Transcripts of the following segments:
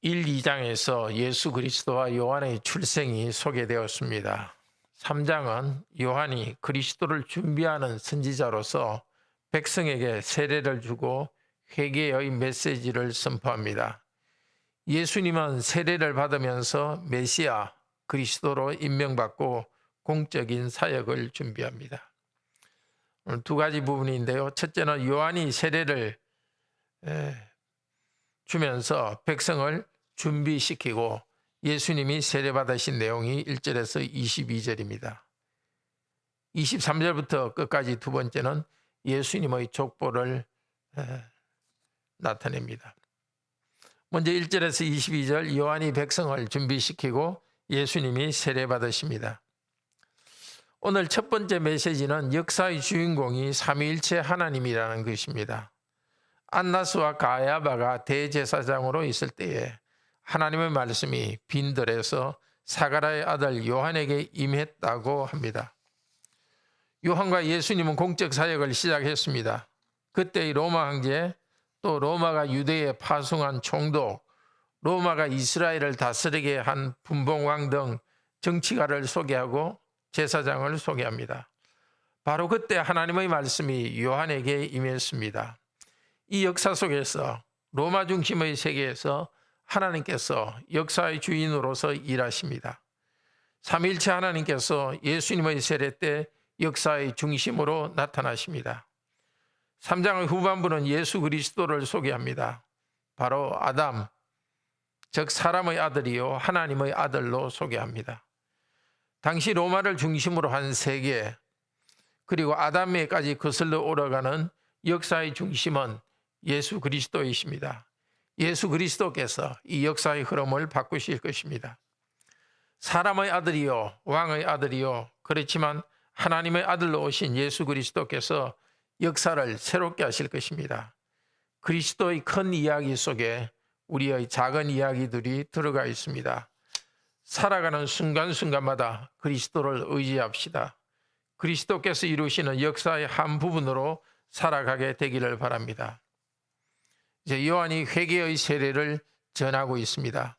1, 2장에서 예수 그리스도와 요한의 출생이 소개되었습니다. 3장은 요한이 그리스도를 준비하는 선지자로서 백성에게 세례를 주고 회개의 메시지를 선포합니다. 예수님은 세례를 받으면서 메시아 그리스도로 임명받고 공적인 사역을 준비합니다. 오늘 두 가지 부분인데요. 첫째는 요한이 세례를 주면서 백성을 준비시키고 예수님이 세례받으신 내용이 1절에서 22절입니다. 23절부터 끝까지 두 번째는 예수님의 족보를 나타냅니다. 먼저 1절에서 22절 요한이 백성을 준비시키고 예수님이 세례받으십니다. 오늘 첫 번째 메시지는 역사의 주인공이 삼위일체 하나님이라는 것입니다. 안나스와 가야바가 대제사장으로 있을 때에 하나님의 말씀이 빈들에서 사가랴의 아들 요한에게 임했다고 합니다. 요한과 예수님은 공적 사역을 시작했습니다. 그때의 로마 황제, 또 로마가 유대에 파송한 총독, 로마가 이스라엘을 다스리게 한 분봉왕 등 정치가를 소개하고 제사장을 소개합니다. 바로 그때 하나님의 말씀이 요한에게 임했습니다. 이 역사 속에서 로마 중심의 세계에서 하나님께서 역사의 주인으로서 일하십니다. 삼위일체 하나님께서 예수님의 세례 때 역사의 중심으로 나타나십니다. 3장의 후반부는 예수 그리스도를 소개합니다. 바로 아담, 즉 사람의 아들이요 하나님의 아들로 소개합니다. 당시 로마를 중심으로 한 세계, 그리고 아담에까지 거슬러 올라가는 역사의 중심은 예수 그리스도이십니다. 예수 그리스도께서 이 역사의 흐름을 바꾸실 것입니다. 사람의 아들이요 왕의 아들이요, 그렇지만 하나님의 아들로 오신 예수 그리스도께서 역사를 새롭게 하실 것입니다. 그리스도의 큰 이야기 속에 우리의 작은 이야기들이 들어가 있습니다. 살아가는 순간순간마다 그리스도를 의지합시다. 그리스도께서 이루시는 역사의 한 부분으로 살아가게 되기를 바랍니다. 이제 요한이 회개의 세례를 전하고 있습니다.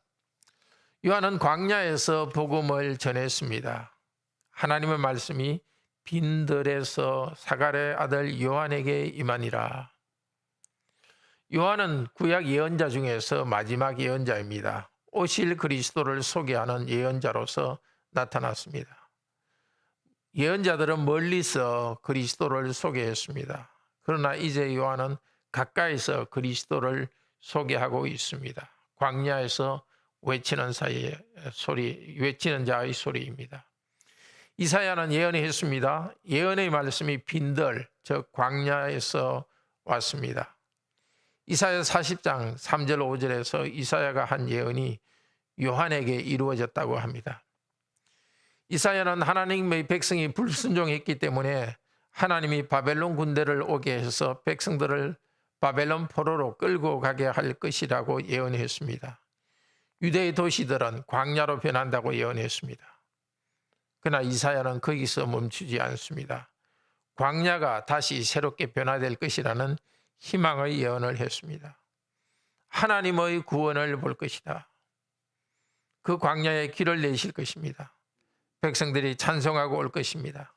요한은 광야에서 복음을 전했습니다. 하나님의 말씀이 빈들에서 사가랴의 아들 요한에게 임하니라. 요한은 구약 예언자 중에서 마지막 예언자입니다. 오실 그리스도를 소개하는 예언자로서 나타났습니다. 예언자들은 멀리서 그리스도를 소개했습니다. 그러나 이제 요한은 가까이서 그리스도를 소개하고 있습니다. 광야에서 외치는 자의 소리입니다. 이사야는 예언했습니다. 예언의 말씀이 빈들, 즉 광야에서 왔습니다. 이사야 40장 3절 5절에서 이사야가 한 예언이 요한에게 이루어졌다고 합니다. 이사야는 하나님의 백성이 불순종했기 때문에 하나님이 바벨론 군대를 오게 해서 백성들을 바벨론 포로로 끌고 가게 할 것이라고 예언했습니다. 유대의 도시들은 광야로 변한다고 예언했습니다. 그러나 이사야는 거기서 멈추지 않습니다. 광야가 다시 새롭게 변화될 것이라는 희망의 예언을 했습니다. 하나님의 구원을 볼 것이다. 그 광야에 길을 내실 것입니다. 백성들이 찬송하고 올 것입니다.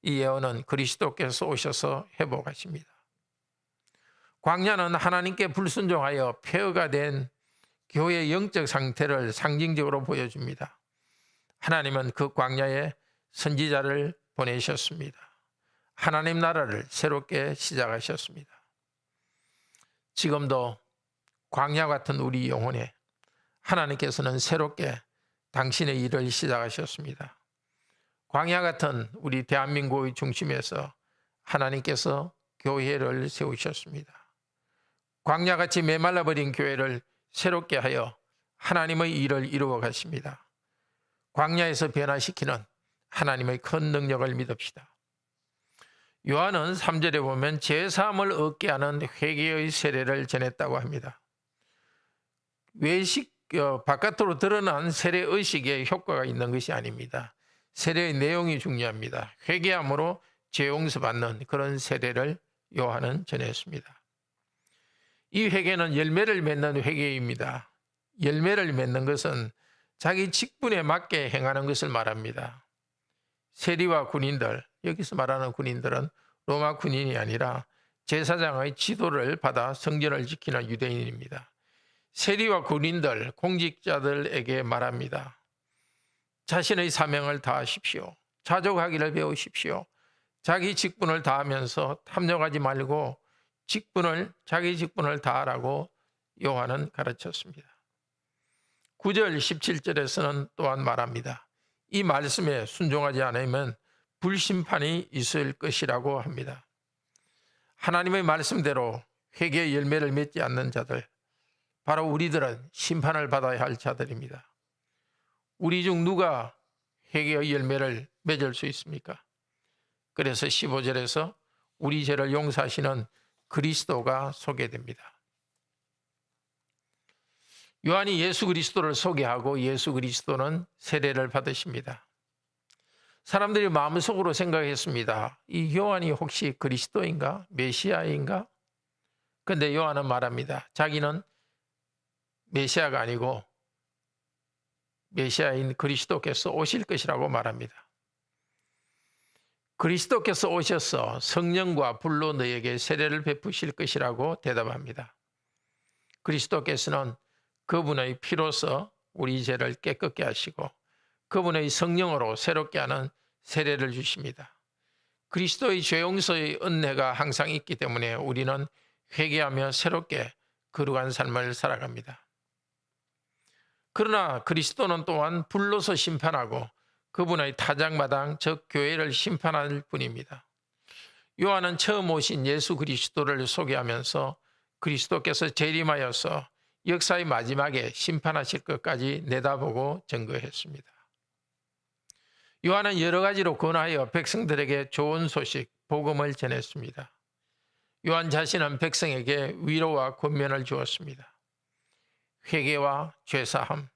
이 예언은 그리스도께서 오셔서 회복하십니다. 광야는 하나님께 불순종하여 폐허가 된 교회의 영적 상태를 상징적으로 보여줍니다. 하나님은 그 광야에 선지자를 보내셨습니다. 하나님 나라를 새롭게 시작하셨습니다. 지금도 광야 같은 우리 영혼에 하나님께서는 새롭게 당신의 일을 시작하셨습니다. 광야 같은 우리 대한민국의 중심에서 하나님께서 교회를 세우셨습니다. 광야같이 메말라버린 교회를 새롭게 하여 하나님의 일을 이루어 가십니다. 광야에서 변화시키는 하나님의 큰 능력을 믿읍시다. 요한은 3절에 보면 제사함을 얻게 하는 회개의 세례를 전했다고 합니다. 바깥으로 드러난 세례의식에 효과가 있는 것이 아닙니다. 세례의 내용이 중요합니다. 회개함으로 죄 용서받는 그런 세례를 요한은 전했습니다. 이 회개는 열매를 맺는 회개입니다. 열매를 맺는 것은 자기 직분에 맞게 행하는 것을 말합니다. 세리와 군인들, 여기서 말하는 군인들은 로마 군인이 아니라 제사장의 지도를 받아 성전을 지키는 유대인입니다. 세리와 군인들, 공직자들에게 말합니다. 자신의 사명을 다하십시오. 자족하기를 배우십시오. 자기 직분을 다하면서 탐욕하지 말고 자기 직분을 다하라고 요한은 가르쳤습니다. 9절 17절에서는 또한 말합니다. 이 말씀에 순종하지 않으면 불심판이 있을 것이라고 합니다. 하나님의 말씀대로 회개의 열매를 맺지 않는 자들, 바로 우리들은 심판을 받아야 할 자들입니다. 우리 중 누가 회개의 열매를 맺을 수 있습니까? 그래서 15절에서 우리 죄를 용서하시는 그리스도가 소개됩니다. 요한이 예수 그리스도를 소개하고 예수 그리스도는 세례를 받으십니다. 사람들이 마음속으로 생각했습니다. 이 요한이 혹시 그리스도인가? 메시아인가? 그런데 요한은 말합니다. 자기는 메시아가 아니고 메시아인 그리스도께서 오실 것이라고 말합니다. 그리스도께서 오셔서 성령과 불로 너에게 세례를 베푸실 것이라고 대답합니다. 그리스도께서는 그분의 피로서 우리 죄를 깨끗게 하시고 그분의 성령으로 새롭게 하는 세례를 주십니다. 그리스도의 죄 용서의 은혜가 항상 있기 때문에 우리는 회개하며 새롭게 거룩한 삶을 살아갑니다. 그러나 그리스도는 또한 불로서 심판하고 그분의 타작마당 즉 교회를 심판할 분입니다. 요한은 처음 오신 예수 그리스도를 소개하면서 그리스도께서 재림하여서 역사의 마지막에 심판하실 것까지 내다보고 증거했습니다. 요한은 여러 가지로 권하여 백성들에게 좋은 소식, 복음을 전했습니다. 요한 자신은 백성에게 위로와 권면을 주었습니다. 회개와 죄사함,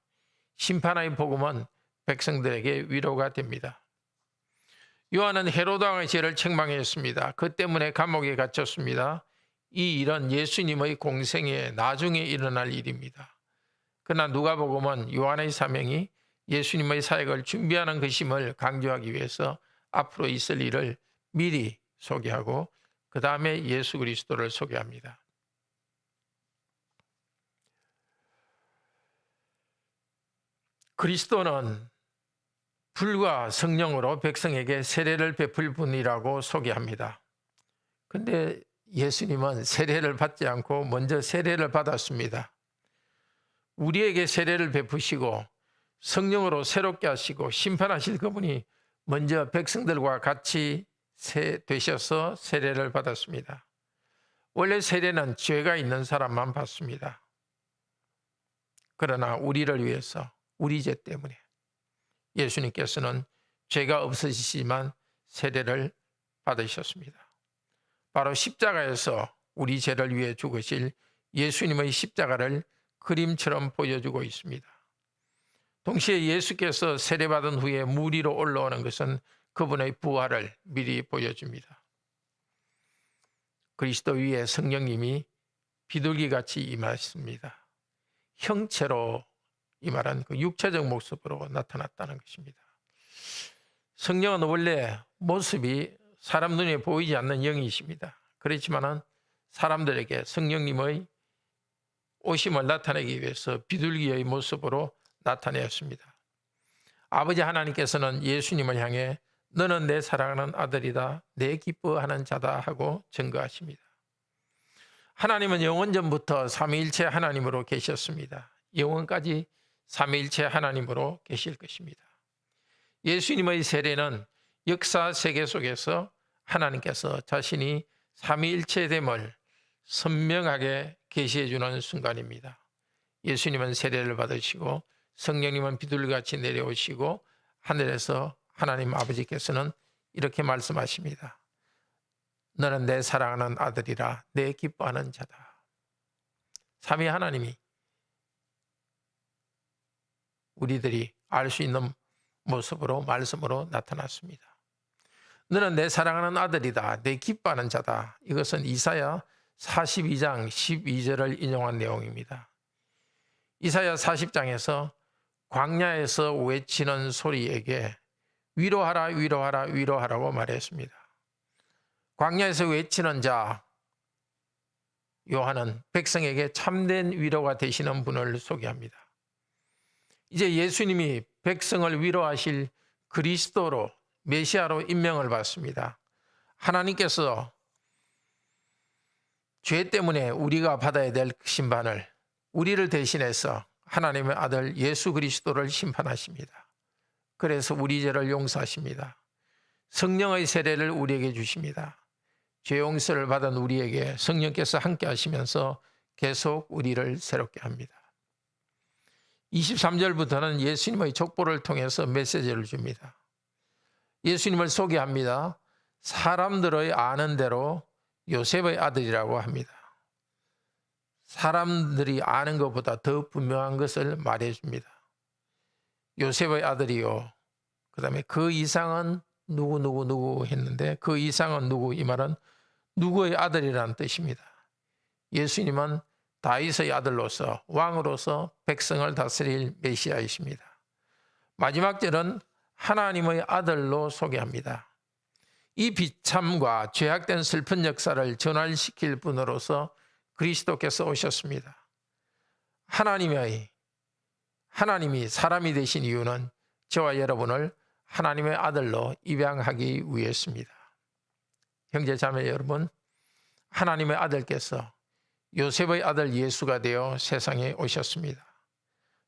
심판의 복음은 백성들에게 위로가 됩니다. 요한은 헤로드 왕의 죄를 책망했습니다. 그 때문에 감옥에 갇혔습니다. 이 일은 예수님의 공생에 나중에 일어날 일입니다. 그러나 누가복음은 요한의 사명이 예수님의 사역을 준비하는 것임을 강조하기 위해서 앞으로 있을 일을 미리 소개하고 그 다음에 예수 그리스도를 소개합니다. 그리스도는 불과 성령으로 백성에게 세례를 베풀 분이라고 소개합니다. 그런데 예수님은 세례를 받지 않고 먼저 세례를 받았습니다. 우리에게 세례를 베푸시고 성령으로 새롭게 하시고 심판하실 그분이 먼저 백성들과 같이 되셔서 세례를 받았습니다. 원래 세례는 죄가 있는 사람만 받습니다. 그러나 우리를 위해서 우리 죄 때문에 예수님께서는 죄가 없으시지만 세례를 받으셨습니다. 바로 십자가에서 우리 죄를 위해 죽으실 예수님의 십자가를 그림처럼 보여주고 있습니다. 동시에 예수께서 세례받은 후에 물 위로 올라오는 것은 그분의 부활을 미리 보여줍니다. 그리스도 위에 성령님이 비둘기같이 임하십니다. 형체로 이 말은 그 육체적 모습으로 나타났다는 것입니다. 성령은 원래 모습이 사람 눈에 보이지 않는 영이십니다. 그렇지만은 사람들에게 성령님의 오심을 나타내기 위해서 비둘기의 모습으로 나타내었습니다. 아버지 하나님께서는 예수님을 향해 너는 내 사랑하는 아들이다, 내 기뻐하는 자다 하고 증거하십니다. 하나님은 영원전부터 삼위일체 하나님으로 계셨습니다. 영원까지 삼위일체 하나님으로 계실 것입니다. 예수님의 세례는 역사 세계 속에서 하나님께서 자신이 삼위일체됨을 선명하게 계시해 주는 순간입니다. 예수님은 세례를 받으시고 성령님은 비둘기같이 내려오시고 하늘에서 하나님 아버지께서는 이렇게 말씀하십니다. 너는 내 사랑하는 아들이라 내 기뻐하는 자다. 삼위 하나님이 우리들이 알 수 있는 모습으로 말씀으로 나타났습니다. 너는 내 사랑하는 아들이다, 내 기뻐하는 자다. 이것은 이사야 42장 12절을 인용한 내용입니다. 이사야 40장에서 광야에서 외치는 소리에게 위로하라, 위로하라, 위로하라고 말했습니다. 광야에서 외치는 자 요한은 백성에게 참된 위로가 되시는 분을 소개합니다. 이제 예수님이 백성을 위로하실 그리스도로 메시아로 임명을 받습니다. 하나님께서 죄 때문에 우리가 받아야 될 심판을 우리를 대신해서 하나님의 아들 예수 그리스도를 심판하십니다. 그래서 우리 죄를 용서하십니다. 성령의 세례를 우리에게 주십니다. 죄 용서를 받은 우리에게 성령께서 함께 하시면서 계속 우리를 새롭게 합니다. 23절부터는 예수님의 족보를 통해서 메시지를 줍니다. 예수님을 소개합니다. 사람들의 아는 대로 요셉의 아들이라고 합니다. 사람들이 아는 것보다 더 분명한 것을 말해줍니다. 요셉의 아들이요. 그 다음에 그 이상은 누구 했는데 그 이상은 누구, 이 말은 누구의 아들이라는 뜻입니다. 예수님은 다윗의 아들로서 왕으로서 백성을 다스릴 메시아이십니다. 마지막 절은 하나님의 아들로 소개합니다. 이 비참과 죄악된 슬픈 역사를 전환시킬 분으로서 그리스도께서 오셨습니다. 하나님이 사람이 되신 이유는 저와 여러분을 하나님의 아들로 입양하기 위해서입니다. 형제 자매 여러분, 하나님의 아들께서 요셉의 아들 예수가 되어 세상에 오셨습니다.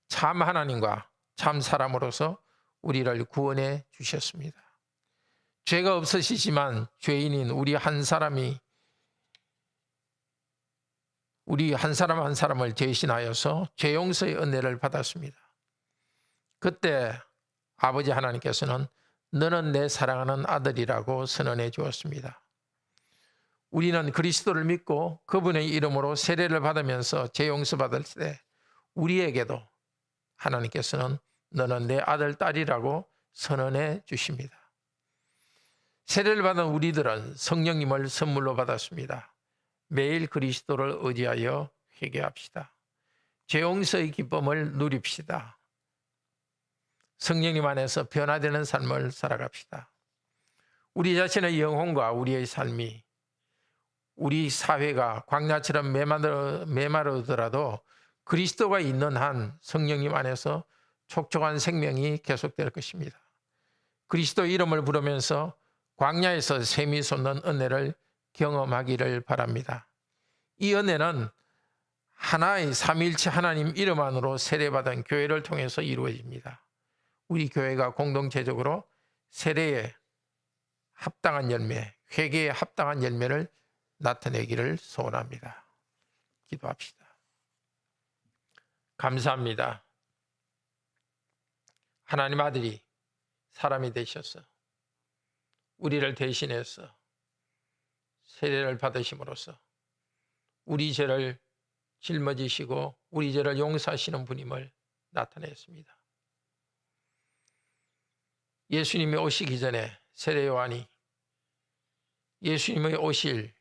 참 하나님과 참 사람으로서 우리를 구원해 주셨습니다. 죄가 없으시지만 죄인인 우리 한 사람 한 사람을 대신하여서 죄 용서의 은혜를 받았습니다. 그때 아버지 하나님께서는 너는 내 사랑하는 아들이라고 선언해 주었습니다. 우리는 그리스도를 믿고 그분의 이름으로 세례를 받으면서 죄 용서 받을 때 우리에게도 하나님께서는 너는 내 아들, 딸이라고 선언해 주십니다. 세례를 받은 우리들은 성령님을 선물로 받았습니다. 매일 그리스도를 의지하여 회개합시다. 죄 용서의 기쁨을 누립시다. 성령님 안에서 변화되는 삶을 살아갑시다. 우리 자신의 영혼과 우리의 삶이 우리 사회가 광야처럼 메마르더라도 그리스도가 있는 한 성령님 안에서 촉촉한 생명이 계속될 것입니다. 그리스도 이름을 부르면서 광야에서 샘이 솟는 은혜를 경험하기를 바랍니다. 이 은혜는 하나의 삼위일체 하나님 이름 안으로 세례받은 교회를 통해서 이루어집니다. 우리 교회가 공동체적으로 세례에 합당한 열매, 회개에 합당한 열매를 나타내기를 소원합니다. 기도합시다. 감사합니다. 하나님 아들이 사람이 되셔서 우리를 대신해서 세례를 받으심으로써 우리 죄를 짊어지시고 우리 죄를 용서하시는 분임을 나타냈습니다. 예수님이 오시기 전에 세례 요한이 예수님의 오실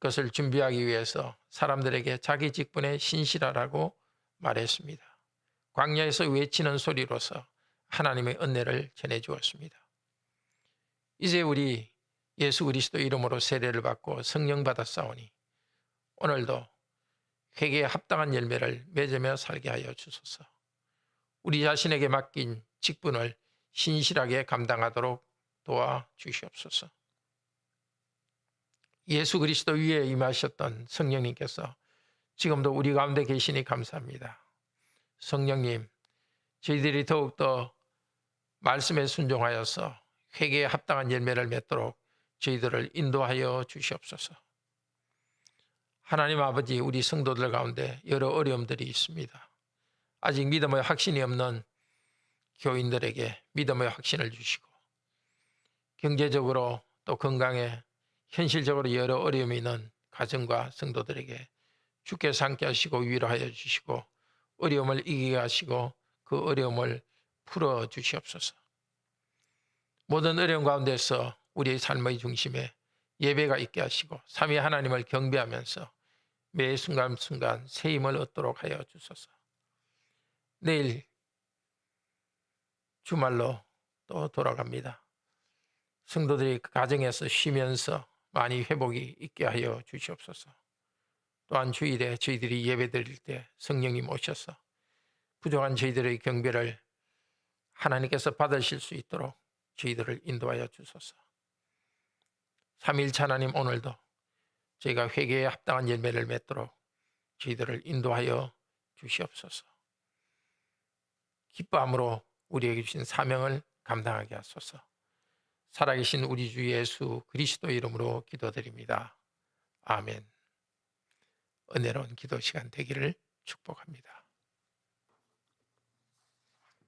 것을 준비하기 위해서 사람들에게 자기 직분에 신실하라고 말했습니다. 광야에서 외치는 소리로서 하나님의 은혜를 전해주었습니다. 이제 우리 예수 그리스도 이름으로 세례를 받고 성령 받았사오니 오늘도 회개에 합당한 열매를 맺으며 살게 하여 주소서. 우리 자신에게 맡긴 직분을 신실하게 감당하도록 도와주시옵소서. 예수 그리스도 위에 임하셨던 성령님께서 지금도 우리 가운데 계시니 감사합니다. 성령님, 저희들이 더욱더 말씀에 순종하여서 회개에 합당한 열매를 맺도록 저희들을 인도하여 주시옵소서. 하나님 아버지, 우리 성도들 가운데 여러 어려움들이 있습니다. 아직 믿음의 확신이 없는 교인들에게 믿음의 확신을 주시고 경제적으로 또 건강에 현실적으로 여러 어려움이 있는 가정과 성도들에게 주께서 함께 하시고 위로하여 주시고 어려움을 이기게 하시고 그 어려움을 풀어 주시옵소서. 모든 어려움 가운데서 우리의 삶의 중심에 예배가 있게 하시고 삼위 하나님을 경배하면서 매 순간순간 새 힘을 얻도록 하여 주소서. 내일 주말로 또 돌아갑니다. 성도들이 그 가정에서 쉬면서 많이 회복이 있게 하여 주시옵소서. 또한 주일에 저희들이 예배드릴 때 성령님 오셔서 부족한 저희들의 경배를 하나님께서 받으실 수 있도록 저희들을 인도하여 주소서. 삼위일체 하나님, 오늘도 저희가 회개에 합당한 열매를 맺도록 저희들을 인도하여 주시옵소서. 기뻐함으로 우리에게 주신 사명을 감당하게 하소서. 살아계신 우리 주 예수 그리스도 이름으로 기도드립니다. 아멘. 은혜로운 기도 시간 되기를 축복합니다.